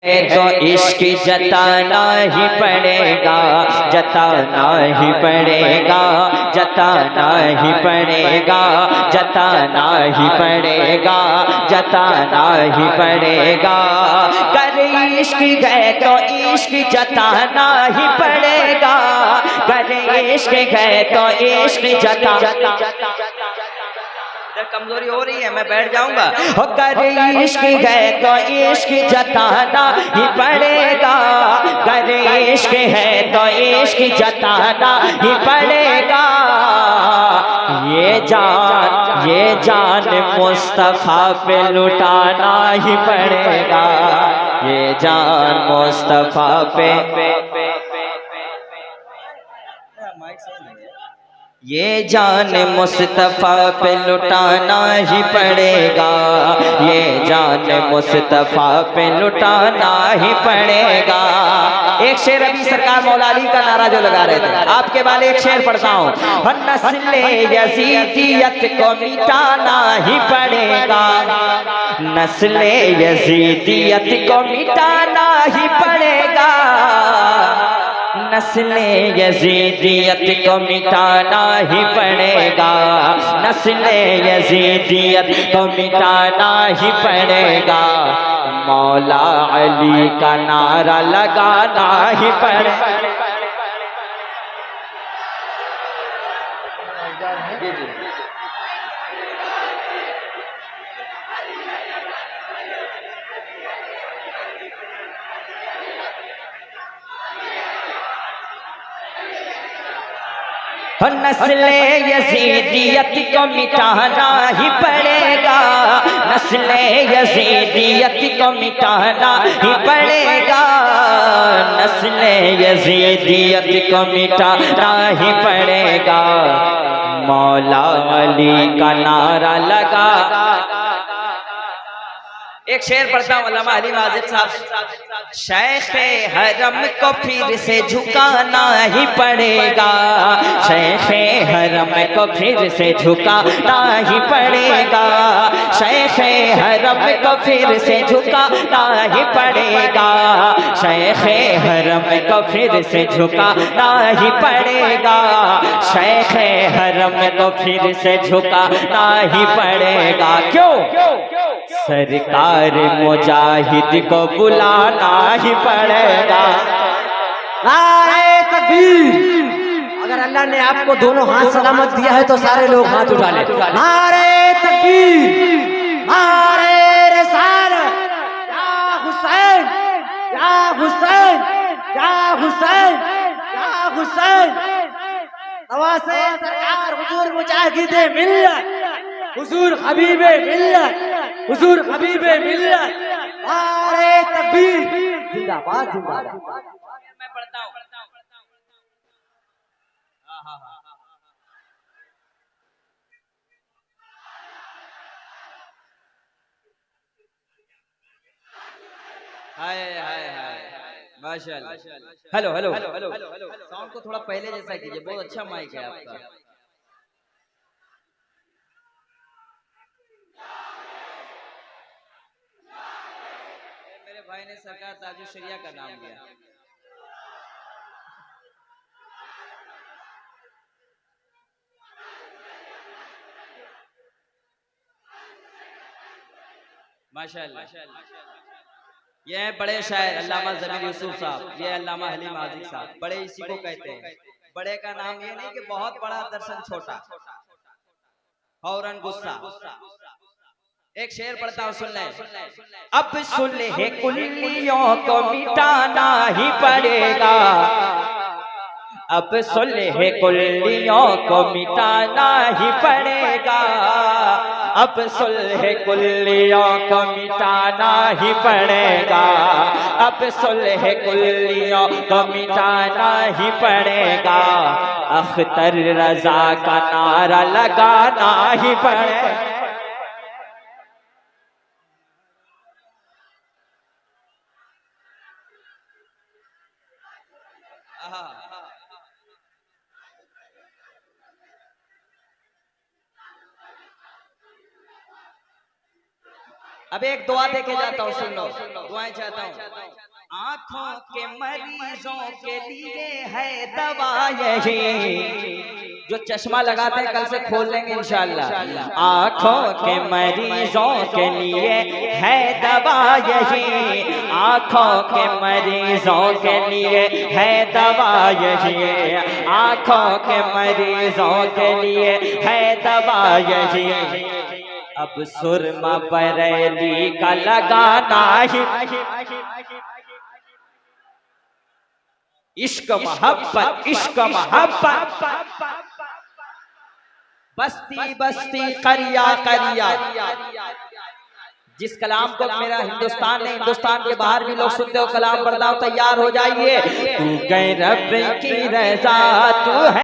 तो इश्क जताना ही पड़ेगा, जताना ही पड़ेगा, जताना ही पड़ेगा, जताना ही पड़ेगा, जताना ही पड़ेगा। कर इश्क है तो इश्क जताना ही पड़ेगा, कर इश्क है तो इश्क जताना। कमजोरी हो रही है, मैं बैठ जाऊंगा। कर इश्क है तो इश्क जताना ही पड़ेगा, कर इश्क है तो इश्क जताना ही पड़ेगा। ये जान मुस्तफा पे लुटाना ही पड़ेगा, ये जान मुस्तफा पे ये जान मुस्तफा पे लुटाना ही पड़ेगा, ये जान मुस्तफा पे लुटाना ही पड़ेगा। एक शेर अभी सरकार मौला अली का नारा जो लगा रहे थे, आपके वाले एक शेर पढ़ता हूँ। नस्ले यजीदियत को मिटाना ही पड़ेगा, नस्ले यजीदियत को मिटाना ही पड़ेगा, नस्ले यजीदियत को मिटाना ही पड़ेगा, नस्ले यजीदियत को मिटाना ही पड़ेगा। मौला अली का नारा लगाना ही पड़ेगा। नस्ले यजीदियत को मिटाना ही पड़ेगा, नस्ले यजीदियत को मिटाना ही पड़ेगा, नस्ले यजीदियत को मिटाना ही पड़ेगा। मौला अली का नारा लगा। एक शेर पढ़ता हूँ अल्लामा हलीम आज़िज़ साहब। शेखे हरम को फिर से झुकाना ही पड़ेगा, शेखे हरम को फिर से झुकाना ही पड़ेगा, शेखे हरम को फिर से झुकाना ही पड़ेगा, शेखे हरम को फिर से झुकाना ही पड़ेगा, शेखे हरम को फिर से झुकाना ही पड़ेगा। क्यों? सरकार मुजाहिद को बुलाना ही पड़ेगा। नारे तकबीर। अगर अल्लाह ने आपको दोनों हाथ सलामत दिया है तो सारे लोग हाथ उठा ले। नारे तकबीर, नारे रिसालत, या हुसैन, या हुसैन, या हुसैन, या हुसैन। नवासे सरकार हुजूर मुजाहिदे मिल्लत, हुजूर हबीबे मिल्लत, हुजूर हबीबे मिल्लत। नारे तकबीर, जिंदाबाद जिंदाबाद। मैं पढ़ता हूँ। हाय हाय हाय माशाल्लाह। हेलो हेलो साउंड को थोड़ा पहले जैसा कीजिए, बहुत अच्छा माइक है आपका। मेरे भाई ने सरकार ताजुल शरिया का नाम लिया। माशाल्लाह। ये है बड़े शायर अल्लामा ज़मीर यूसुफ साहब, ये अल्लामा हलीम आज़िज़ साहब। बड़े इसी को कहते हैं। बड़े का नाम ये नहीं कि बहुत बड़ा दर्शन छोटा, फौरन गुस्सा। एक शेर पढ़ता हूँ, सुन ले। अब सुलह कुल्लियों को मिटाना ही पड़ेगा, अब सुलह कुल्लियों को मिटाना ही पड़ेगा, अब सुलह कुल्लियों को मिटाना ही पड़ेगा, अब सुलह कुल्लियों को मिटाना ही पड़ेगा। अख्तर रजा का नारा लगाना ही पड़ेगा। अब एक दुआ दे के जाता हूँ, सुन लो, दुआएं चाहता हूँ। आंखों के मरीजों के लिए है दवा यही, जो चश्मा लगाते हैं कल से खोल लेंगे इंशाअल्लाह। आंखों के मरीजों के लिए है दवा यही, आंखों के मरीजों के लिए है दवा यही, आंखों के मरीजों के लिए है दवा यही। अब सुरमा बरेली का लगाना ही, इश्क मोहब्बत, इश्क मोहब्बत, बस्ती बस्ती करिया करिया। जिस कलाम को मेरा हिंदुस्तान ने, हिंदुस्तान के बाहर भी लोग सुनते हो, कलाम पढ़ना हो, तैयार हो जाइए। तू गैरब की रज़ा तू है।